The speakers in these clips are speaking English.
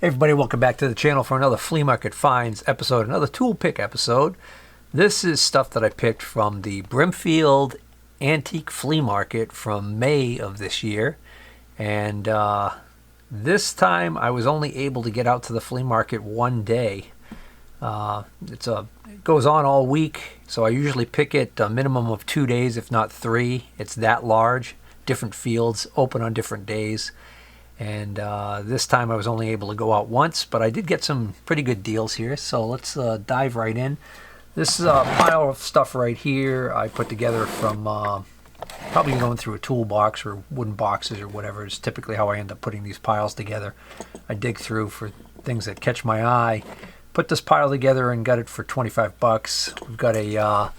Hey everybody, welcome back to the channel for another flea market finds episode, another tool pick episode. This is stuff that I picked from the Brimfield Antique Flea Market from May of this year. And this time I was only able to get out to the flea market one day. It goes on all week, so I usually pick it a minimum of 2 days, if not 3. It's that large, different fields, open on different days. And this time I was only able to go out once, but I did get some pretty good deals here. So let's dive right in. This is a pile of stuff right here I put together from probably going through a toolbox or wooden boxes or whatever. It's typically how I end up putting these piles together. I dig through for things that catch my eye. Put this pile together and got it for 25 bucks. We've got a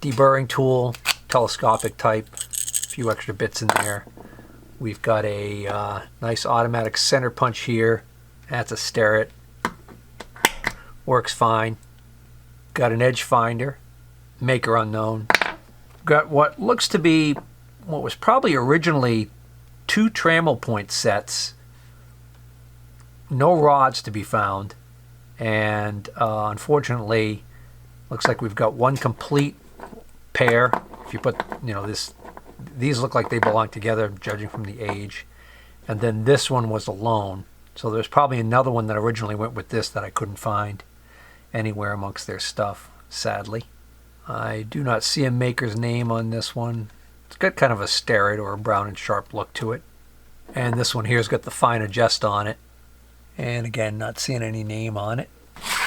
deburring tool, telescopic type, a few extra bits in there. We've got a nice automatic center punch here. That's a Starrett. Works fine. Got an edge finder. Maker unknown. Got what looks to be what was probably originally 2 trammel point sets. No rods to be found. And unfortunately, looks like we've got one complete pair. If you put, these look like they belong together, judging from the age. And then this one was alone. So there's probably another one that originally went with this that I couldn't find anywhere amongst their stuff, sadly. I do not see a maker's name on this one. It's got kind of a Starrett or a Brown and Sharp look to it. And this one here's got the fine adjust on it. And again, not seeing any name on it.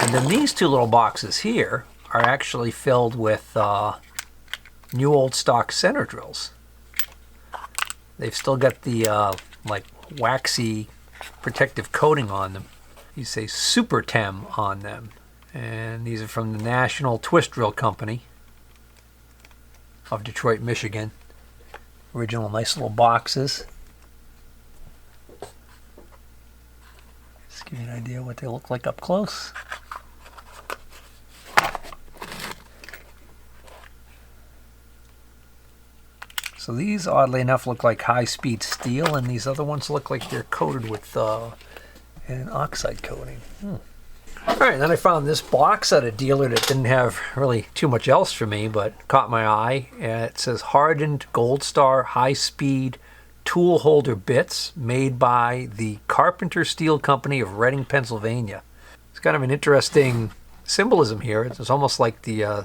And then these 2 little boxes here are actually filled with new old stock center drills. They've still got the like waxy protective coating on them. You say Super Tem on them. And these are from the National Twist Drill Company of Detroit, Michigan. Original nice little boxes. Just give you an idea what they look like up close. So these, oddly enough, look like high-speed steel, and these other ones look like they're coated with an oxide coating. All right, then I found this box at a dealer that didn't have really too much else for me, but caught my eye. It says hardened Gold Star high-speed tool holder bits made by the Carpenter Steel Company of Reading, Pennsylvania. It's kind of an interesting symbolism here. It's almost like the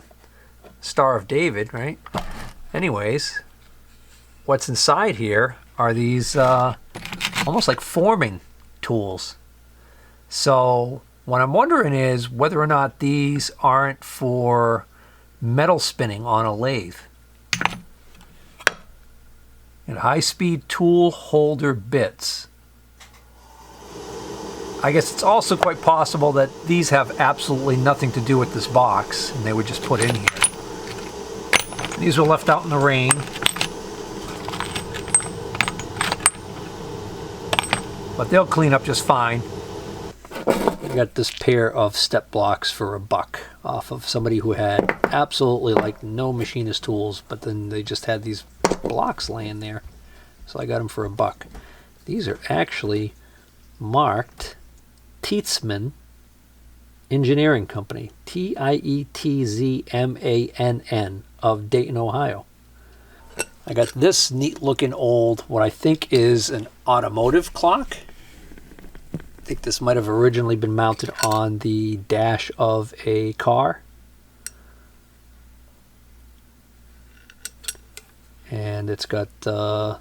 Star of David, right? Anyways, what's inside here are these almost like forming tools. So what I'm wondering is whether or not these aren't for metal spinning on a lathe. And high-speed tool holder bits. I guess it's also quite possible that these have absolutely nothing to do with this box, and they were just put in here. These were left out in the rain. But they'll clean up just fine. I got this pair of step blocks for $1 off of somebody who had absolutely like no machinist tools, but then they just had these blocks laying there. So I got them for $1. These are actually marked Tietzmann Engineering Company, Tietzmann of Dayton, Ohio. I got this neat looking old, what I think is an automotive clock. I think this might have originally been mounted on the dash of a car. And it's got, let's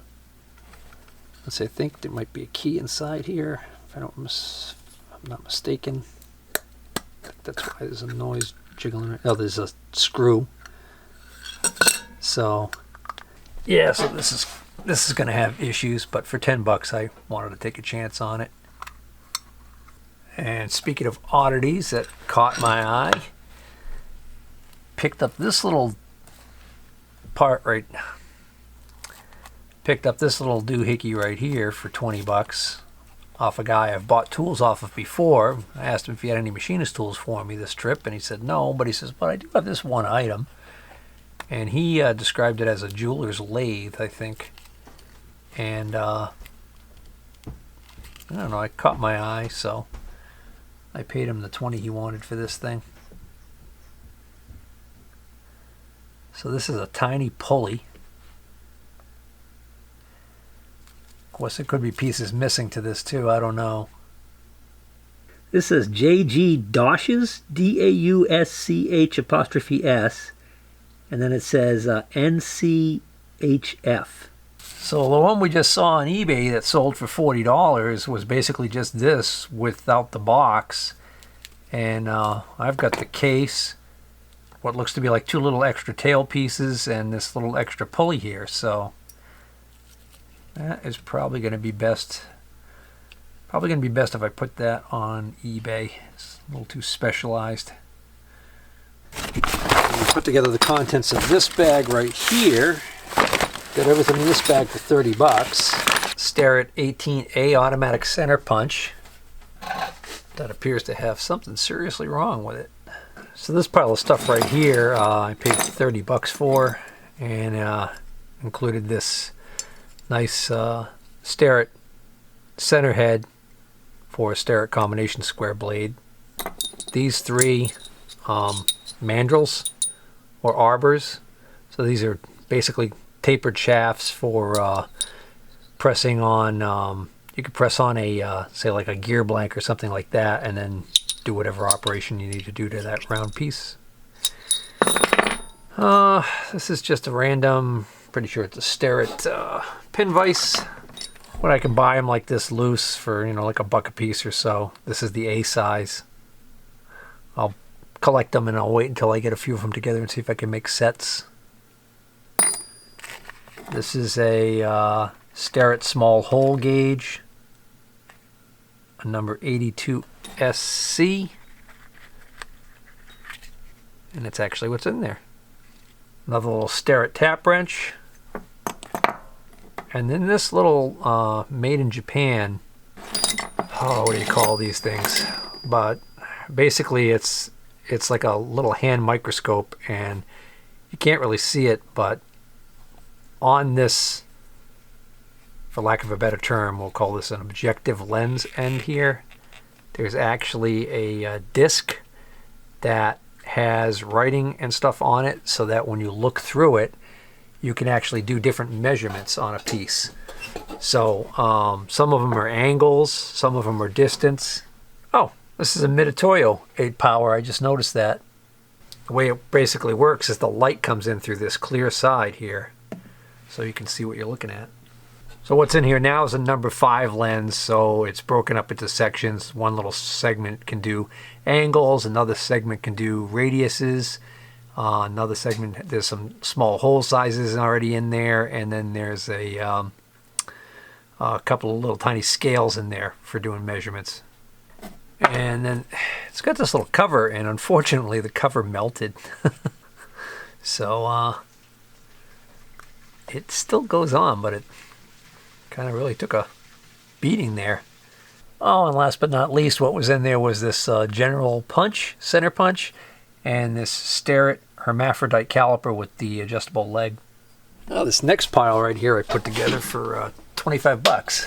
see, I think there might be a key inside here, if I'm not mistaken. That's why there's a noise jiggling. Oh, there's a screw. So, yeah, so this is going to have issues, but for $10 I wanted to take a chance on it. And speaking of oddities that caught my eye, picked up this little part right. Picked up this little doohickey right here for $20 off a guy I've bought tools off of before. I asked him if he had any machinist tools for me this trip, and he said no, but he says, but I do have this one item. And he described it as a jeweler's lathe, I think. And I don't know, I caught my eye, so I paid him the 20 he wanted for this thing. So this is a tiny pulley. Of course, there could be pieces missing to this too, I don't know. This says J.G. Dosh's, D-A-U-S-C-H apostrophe S, and then it says N-C-H-F. So the one we just saw on eBay that sold for $40 was basically just this without the box. And I've got the case, what looks to be like 2 little extra tail pieces, and this little extra pulley here. So that is probably going to be best. Probably going to be best if I put that on eBay. It's a little too specialized. Put together the contents of this bag right here. Got everything in this bag for 30 bucks. Starrett 18A automatic center punch. That appears to have something seriously wrong with it. So this pile of stuff right here, I paid 30 bucks for, and included this nice Starrett center head for a Starrett combination square blade. These 3 mandrels or arbors. So these are basically tapered shafts for pressing on, you could press on a, say like a gear blank or something like that, and then do whatever operation you need to do to that round piece. This is just a random, pretty sure it's a Starrett pin vise. When I can buy them like this loose for, you know, like $1 a piece or so. This is the A size. I'll collect them and I'll wait until I get a few of them together and see if I can make sets. This is a Starrett small hole gauge, a number 82 SC, and it's actually what's in there. Another little Starrett tap wrench. And then this little made in Japan, oh, what do you call these things? But basically it's like a little hand microscope, and you can't really see it, but on this, for lack of a better term, we'll call this an objective lens end here, there's actually a disc that has writing and stuff on it, so that when you look through it, you can actually do different measurements on a piece. So some of them are angles, some of them are distance. Oh, this is a Mitutoyo 8 power, I just noticed that. The way it basically works is the light comes in through this clear side here, so you can see what you're looking at. So what's in here now is a number 5 lens, so it's broken up into sections. One little segment can do angles, another segment can do radiuses, another segment, there's some small hole sizes already in there, and then there's a couple of little tiny scales in there for doing measurements. And then it's got this little cover, and unfortunately the cover melted. So it still goes on, but it kind of really took a beating there. Oh, and last but not least, what was in there was this general punch, center punch, and this Starrett hermaphrodite caliper with the adjustable leg. Oh, this next pile right here I put together for 25 bucks.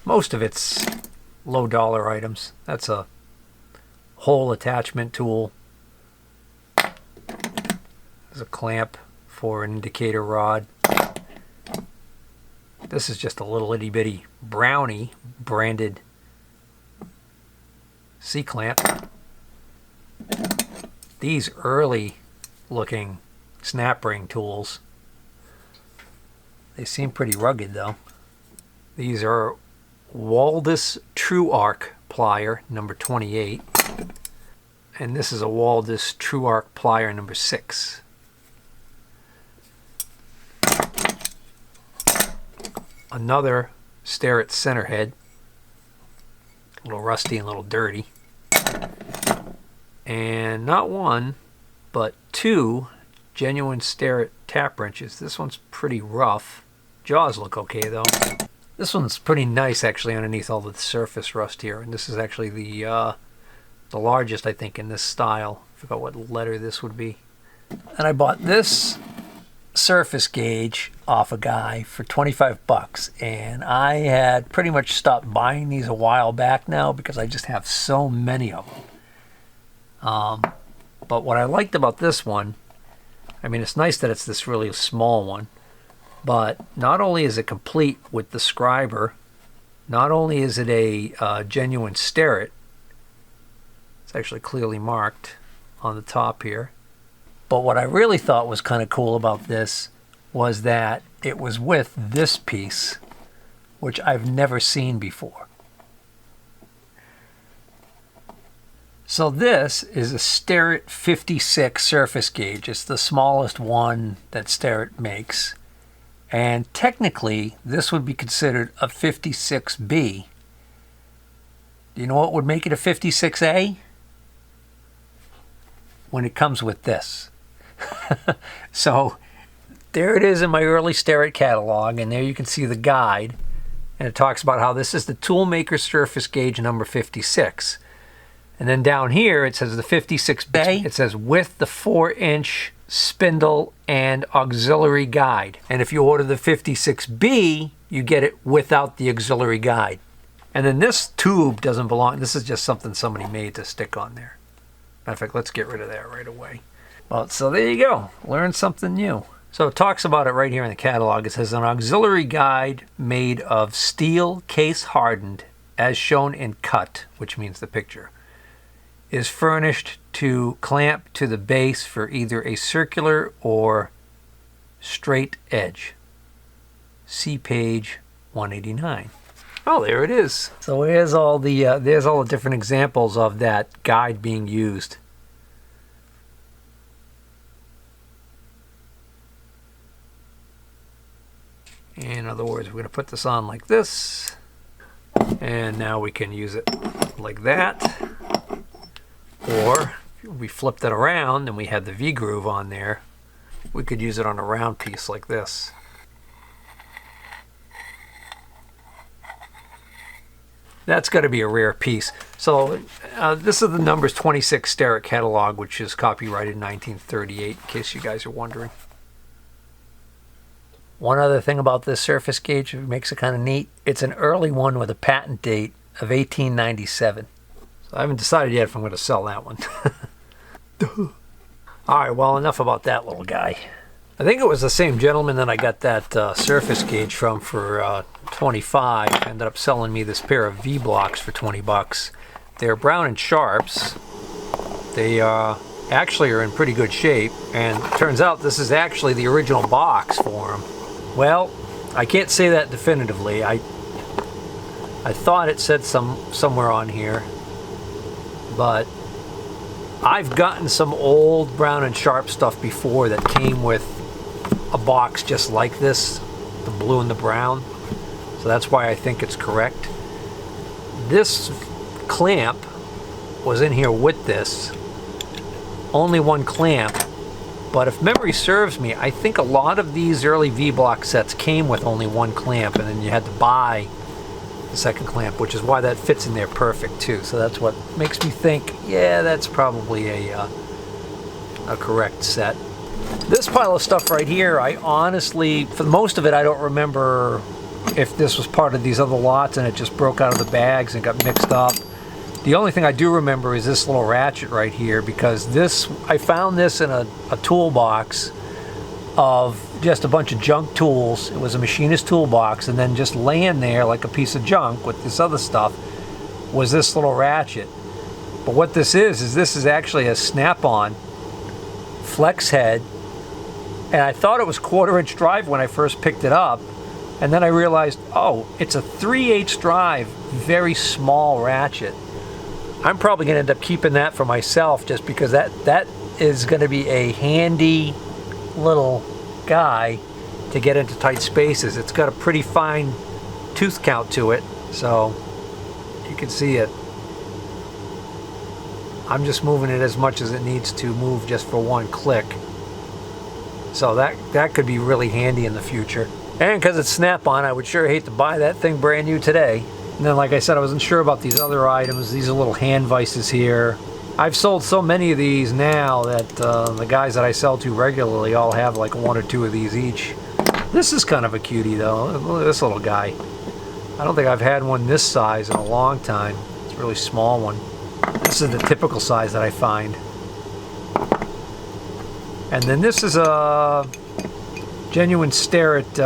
Most of it's low dollar items. That's a hole attachment tool. There's a clamp for an indicator rod. This is just a little itty bitty Brownie branded C-clamp. These early looking snap ring tools, they seem pretty rugged though. These are Waldis True Arc plier number 28, and this is a Waldis True Arc plier number 6. Another Starrett center head, a little rusty and a little dirty, and not one but 2 genuine Starrett tap wrenches. This one's pretty rough. Jaws look okay though. This one's pretty nice actually underneath all the surface rust here, and this is actually the largest I think in this style. I forgot what letter this would be. And I bought this surface gauge off a guy for 25 bucks, and I had pretty much stopped buying these a while back now because I just have so many of them. But what I liked about this one, I mean, it's nice that it's this really small one, but not only is it complete with the scriber, not only is it a genuine Starrett, it's actually clearly marked on the top here, but what I really thought was kind of cool about this was that it was with this piece, which I've never seen before. So this is a Starrett 56 surface gauge. It's the smallest one that Starrett makes. And technically, this would be considered a 56B. Do you know what would make it a 56A? When it comes with this. So there it is in my early Starrett catalog, and there you can see the guide, and it talks about how this is the Toolmaker surface gauge number 56. And then down here it says the 56B. It says with the 4-inch spindle and auxiliary guide. And if you order the 56B, you get it without the auxiliary guide. And then this tube doesn't belong. This is just something somebody made to stick on there. Matter of fact, let's get rid of that right away. Well, so there you go. Learn something new. So it talks about it right here in the catalog. It says an auxiliary guide made of steel case hardened as shown in cut, which means the picture, is furnished to clamp to the base for either a circular or straight edge. See page 189. Oh, there it is. So there's all the different examples of that guide being used. In other words, we're going to put this on like this, and now we can use it like that. Or if we flipped it around and we had the V-groove on there, we could use it on a round piece like this. That's got to be a rare piece. So this is the numbers 26 Starrett catalog, which is copyrighted in 1938, in case you guys are wondering. One other thing about this surface gauge that makes it kind of neat, it's an early one with a patent date of 1897. So I haven't decided yet if I'm going to sell that one. Alright, well, enough about that little guy. I think it was the same gentleman that I got that surface gauge from for 25. Ended up selling me this pair of V-blocks for 20 bucks. They're Brown and Sharps. They actually are in pretty good shape, and it turns out this is actually the original box for them. Well, I can't say that definitively. I thought it said somewhere on here, but I've gotten some old Brown and Sharp stuff before that came with a box just like this, the blue and the brown. So that's why I think it's correct. This clamp was in here with this. Only one clamp. But if memory serves me, I think a lot of these early V-block sets came with only one clamp, and then you had to buy the second clamp, which is why that fits in there perfect too. So that's what makes me think, yeah, that's probably a correct set. This pile of stuff right here, I honestly, for most of it, I don't remember if this was part of these other lots and it just broke out of the bags and got mixed up. The only thing I do remember is this little ratchet right here, because this, I found this in a toolbox of just a bunch of junk tools. It was a machinist toolbox, and then just laying there like a piece of junk with this other stuff was this little ratchet. But what this is this is actually a snap-on flex head, and I thought it was 1/4-inch drive when I first picked it up, and then I realized, oh, it's a 3/8 drive, very small ratchet. I'm probably going to end up keeping that for myself, just because that is going to be a handy little guy to get into tight spaces. It's got a pretty fine tooth count to it, so you can see it. I'm just moving it as much as it needs to move just for one click. So that could be really handy in the future. And because it's Snap-on, I would sure hate to buy that thing brand new today. And then, like I said, I wasn't sure about these other items. These are little hand vices here. I've sold so many of these now that the guys that I sell to regularly all have like 1 or 2 of these each. This is kind of a cutie though. Look at this little guy. I don't think I've had one this size in a long time. It's a really small one. This is the typical size that I find. And then this is a genuine Starrett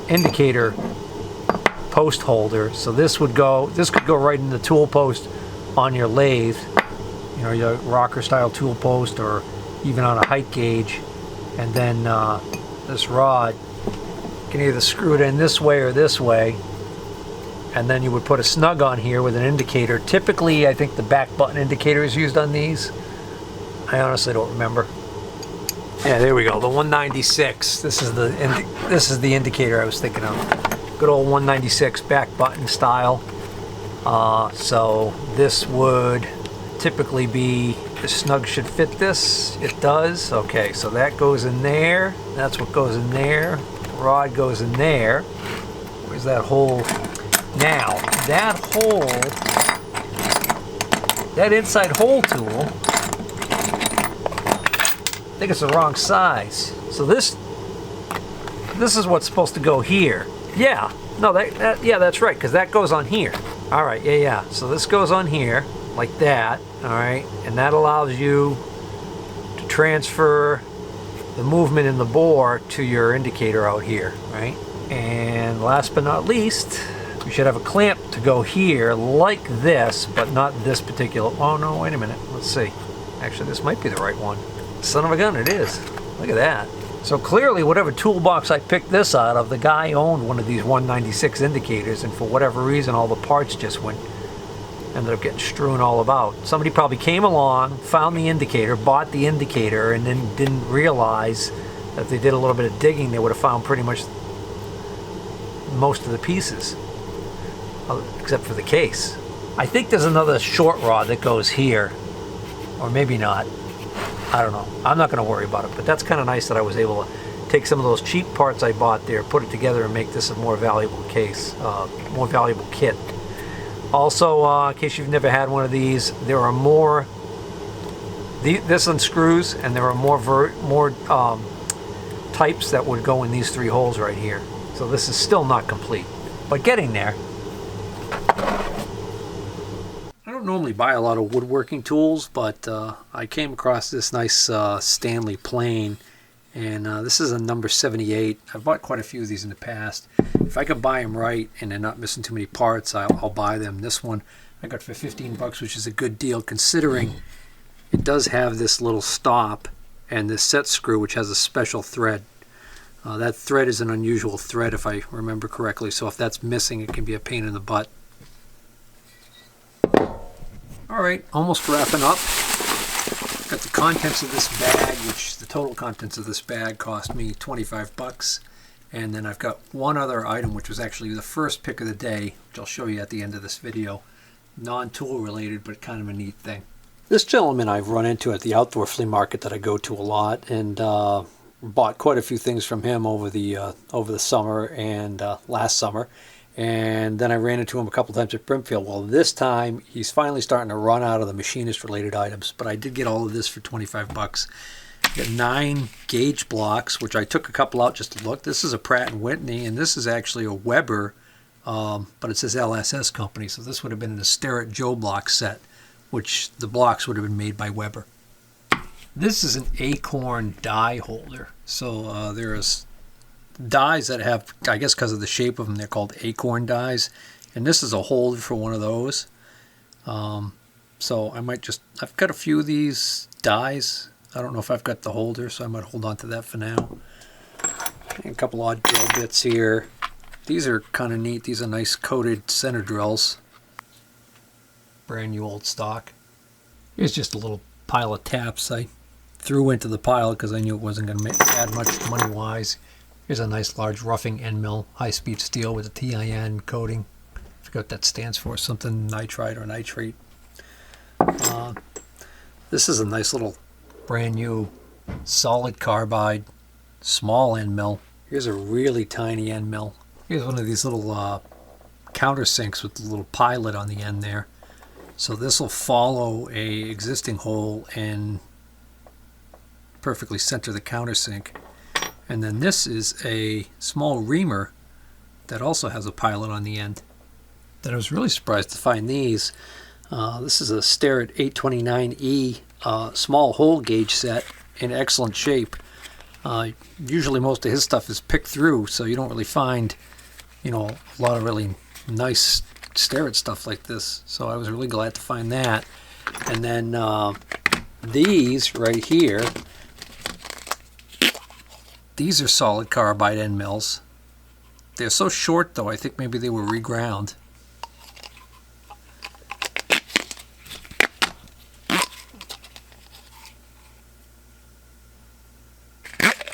indicator post holder. So this could go right in the tool post on your lathe, you know, your rocker style tool post, or even on a height gauge. And then this rod can either screw it in this way or this way, and then you would put a snug on here with an indicator. Typically I think the back button indicator is used on these. I honestly don't remember. Yeah, there we go, the 196. This is the indicator I was thinking of. Good old 196 back button style. So this would typically be, the snug should fit this. It does. Okay, so that goes in there. That's what goes in there. Rod goes in there. Where's that hole? Now, that hole, that inside hole tool, I think it's the wrong size. So this is what's supposed to go here. Yeah, no, yeah, that's right, because that goes on here. All right, yeah. So this goes on here, like that, all right? And that allows you to transfer the movement in the bore to your indicator out here, right? And last but not least, we should have a clamp to go here like this, but not this particular. Oh no, wait a minute, let's see. Actually, this might be the right one. Son of a gun, it is. Look at that. So clearly, whatever toolbox I picked this out of, the guy owned one of these 196 indicators, and for whatever reason, all the parts just ended up getting strewn all about. Somebody probably came along, found the indicator, bought the indicator, and then didn't realize that if they did a little bit of digging, they would have found pretty much most of the pieces, except for the case. I think there's another short rod that goes here, or maybe not. I don't know. I'm not going to worry about it, but that's kind of nice that I was able to take some of those cheap parts I bought there, put it together, and make this a more valuable case, more valuable kit. Also, in case you've never had one of these, there are more. This unscrews, and there are more types that would go in these 3 holes right here. So this is still not complete, but getting there. I don't normally buy a lot of woodworking tools, but I came across this nice Stanley plane, and this is a number 78. I've bought quite a few of these in the past. If I could buy them right and they're not missing too many parts, I'll buy them. This one I got for 15 bucks, which is a good deal considering it does have this little stop and this set screw, which has a special thread. That thread is an unusual thread, if I remember correctly, so if that's missing, it can be a pain in the butt. Alright, almost wrapping up. Got the contents of this bag, which the total contents of this bag cost me 25 bucks. And then I've got one other item, which was actually the first pick of the day, which I'll show you at the end of this video. Non-tool related, but kind of a neat thing. This gentleman I've run into at the outdoor flea market that I go to a lot, and bought quite a few things from him over the summer and last summer. And then I ran into him a couple times at Brimfield. Well, this time he's finally starting to run out of the machinist related items, but I did get all of this for 25 bucks. Got 9 gauge blocks, which I took a couple out just to look. This is a Pratt & Whitney, and this is actually a Weber, but it says LSS company, so this would have been an Starrett Joe block set, which the blocks would have been made by Weber. This is an acorn die holder. So there's dies that have, I guess because of the shape of them, they're called acorn dies, and this is a holder for one of those. So I might I've got a few of these dies. I don't know if I've got the holder, so I might hold on to that for now. And a couple odd drill bits here. These are kind of neat. These are nice coated center drills. Brand new old stock. Here's just a little pile of taps I threw into the pile because I knew it wasn't going to add much money-wise. Here's a nice large roughing end mill, high-speed steel with a TIN coating. I forgot what that stands for, something nitride or nitrate. This is a nice little brand new solid carbide small end mill. Here's a really tiny end mill. Here's one of these little countersinks with the little pilot on the end there. So this will follow a existing hole and perfectly center the countersink. And then this is a small reamer that also has a pilot on the end. Then I was really surprised to find these. This is a Starrett 829E small hole gauge set in excellent shape. Usually most of his stuff is picked through, so you don't really find, a lot of really nice Starrett stuff like this. So I was really glad to find that. And then these right here, these are solid carbide end mills. They're so short though, I think maybe they were reground.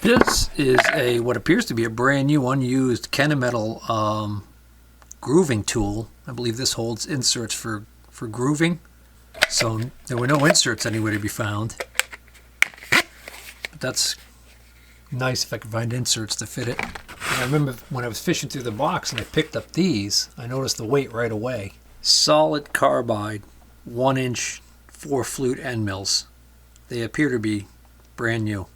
This is what appears to be a brand new unused Kennametal grooving tool. I believe this holds inserts for grooving. So there were no inserts anywhere to be found. But that's nice if I can find inserts to fit it. And I remember when I was fishing through the box and I picked up these, I noticed the weight right away. Solid carbide, 1-inch 4-flute end mills. They appear to be brand new.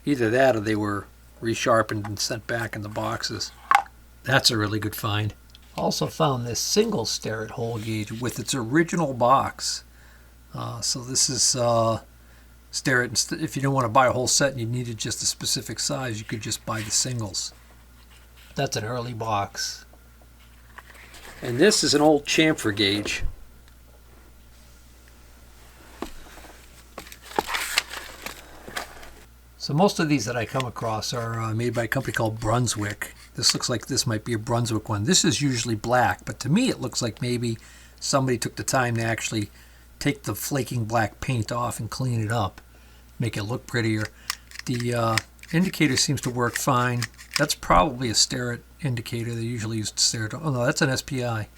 Either that or they were resharpened and sent back in the boxes. That's a really good find. Also found this single Starrett hole gauge with its original box. So this is Starrett. If you didn't want to buy a whole set and you needed just a specific size, you could just buy the singles. That's an early box. And this is an old chamfer gauge. So most of these that I come across are made by a company called Brunswick. This looks like this might be a Brunswick one. This is usually black, but to me it looks like maybe somebody took the time to actually take the flaking black paint off and clean it up, make it look prettier. The indicator seems to work fine. That's probably a Starrett indicator. They usually use Starrett. Oh no, that's an SPI.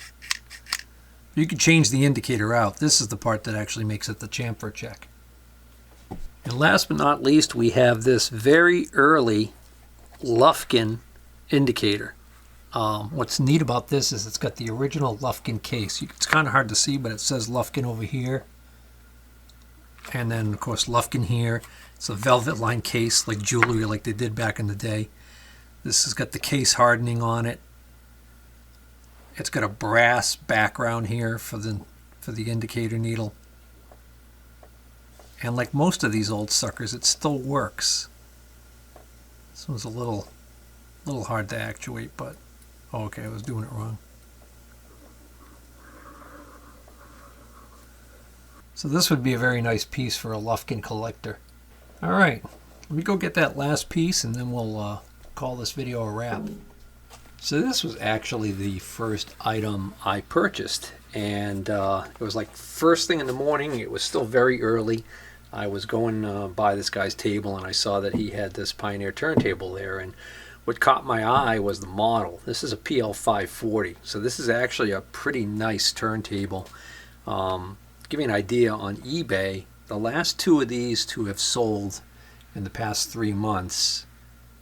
You can change the indicator out. This is the part that actually makes it the chamfer check. And last but not least, we have this very early Lufkin indicator. What's neat about this is it's got the original Lufkin case. It's kind of hard to see, but it says Lufkin over here. And then, of course, Lufkin here. It's a velvet line case, like jewelry, like they did back in the day. This has got the case hardening on it. It's got a brass background here for the indicator needle. And like most of these old suckers, it still works. This one's a little hard to actuate, but okay, I was doing it wrong. So this would be a very nice piece for a Lufkin collector. All right, let me go get that last piece and then we'll call this video a wrap. So this was actually the first item I purchased, and it was like first thing in the morning. It was still very early. I was going by this guy's table and I saw that he had this Pioneer turntable there, and what caught my eye was the model. This is a PL540, so this is actually a pretty nice turntable. Give you an idea, on eBay, the last two of these to have sold in the past 3 months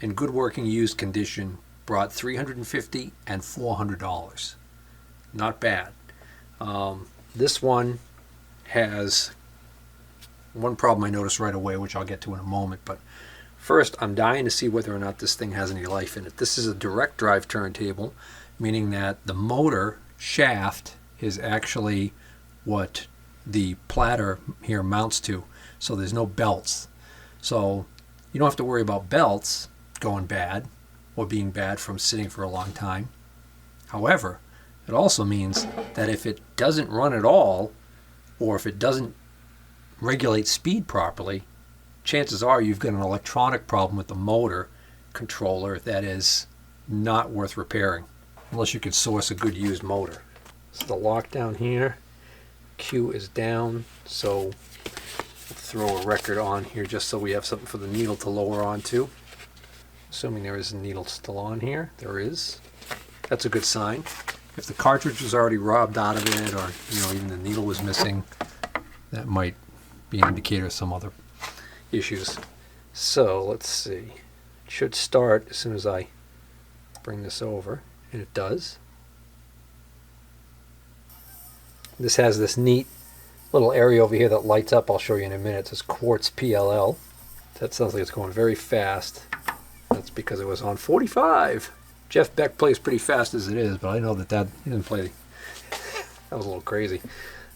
in good working used condition brought $350 and $400. Not bad. This one has one problem I noticed right away, which I'll get to in a moment, but first I'm dying to see whether or not this thing has any life in it. This is a direct drive turntable, meaning that the motor shaft is actually what the platter here mounts to, so there's no belts. So you don't have to worry about belts going bad or being bad from sitting for a long time. However, it also means that if it doesn't run at all, or if it doesn't regulate speed properly, chances are you've got an electronic problem with the motor controller that is not worth repairing, unless you could source a good used motor. So the lock down here, Q is down, so we'll throw a record on here just so we have something for the needle to lower onto. Assuming there is a needle still on here. There is. That's a good sign. If the cartridge was already robbed out of it, or even the needle was missing, that might be an indicator of some other issues. So let's see. It should start as soon as I bring this over, and it does. This has this neat little area over here that lights up. I'll show you in a minute. It says Quartz PLL. That sounds like it's going very fast. That's because it was on 45. Jeff Beck plays pretty fast as it is, but I know that he didn't play. That was a little crazy.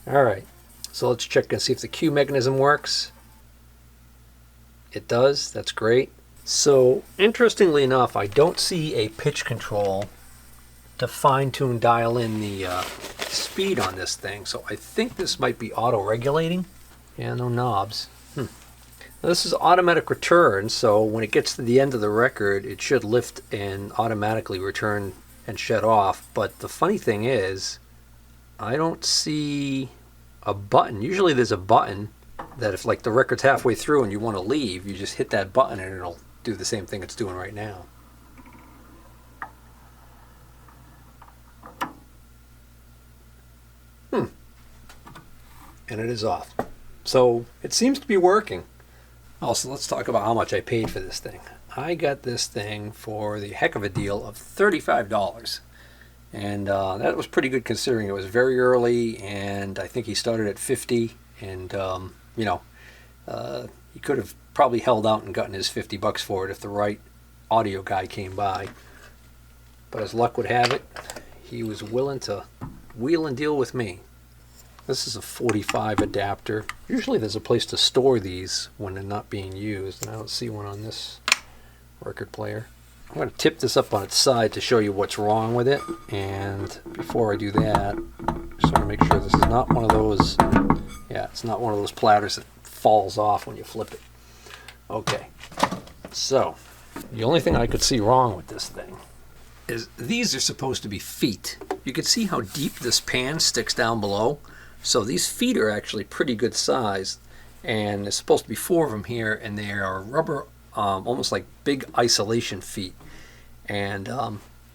All right, so let's check and see if the cue mechanism works. It does. That's great. So interestingly enough, I don't see a pitch control to fine-tune dial in the speed on this thing. So I think this might be auto-regulating. Yeah, no knobs. Now, this is automatic return, so when it gets to the end of the record, it should lift and automatically return and shut off. But the funny thing is, I don't see a button. Usually there's a button that if like the record's halfway through and you want to leave, you just hit that button and it'll do the same thing it's doing right now. And it is off. So it seems to be working. Also, let's talk about how much I paid for this thing. I got this thing for the heck of a deal of $35. And that was pretty good considering it was very early, and I think he started at 50. And, you know, he could have probably held out and gotten his $50 for it if the right audio guy came by. But as luck would have it, he was willing to wheel and deal with me. This is a 45 adapter. Usually there's a place to store these when they're not being used, and I don't see one on this record player. I'm going to tip this up on its side to show you what's wrong with it, and before I do that, just want to make sure this is not one of those, yeah, it's not one of those platters that falls off when you flip it. Okay, so the only thing I could see wrong with this thing is these are supposed to be feet. You can see how deep this pan sticks down below. So these feet are actually pretty good size, and there's supposed to be 4 of them here, and they are rubber, almost like big isolation feet. And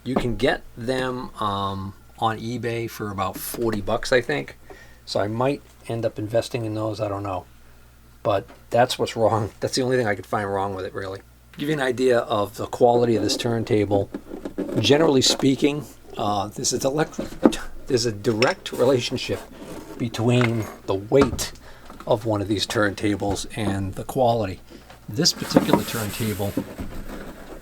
you can get them on eBay for about $40, I think. So I might end up investing in those, I don't know. But that's what's wrong. That's the only thing I could find wrong with it, really. To give you an idea of the quality of this turntable, generally speaking, there's a direct relationship between the weight of one of these turntables and the quality. This particular turntable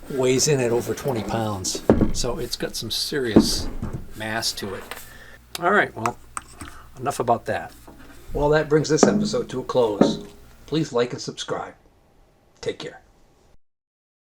weighs in at over 20 pounds, so it's got some serious mass to it. All right, well, enough about that. Well, that brings this episode to a close. Please like and subscribe. Take care.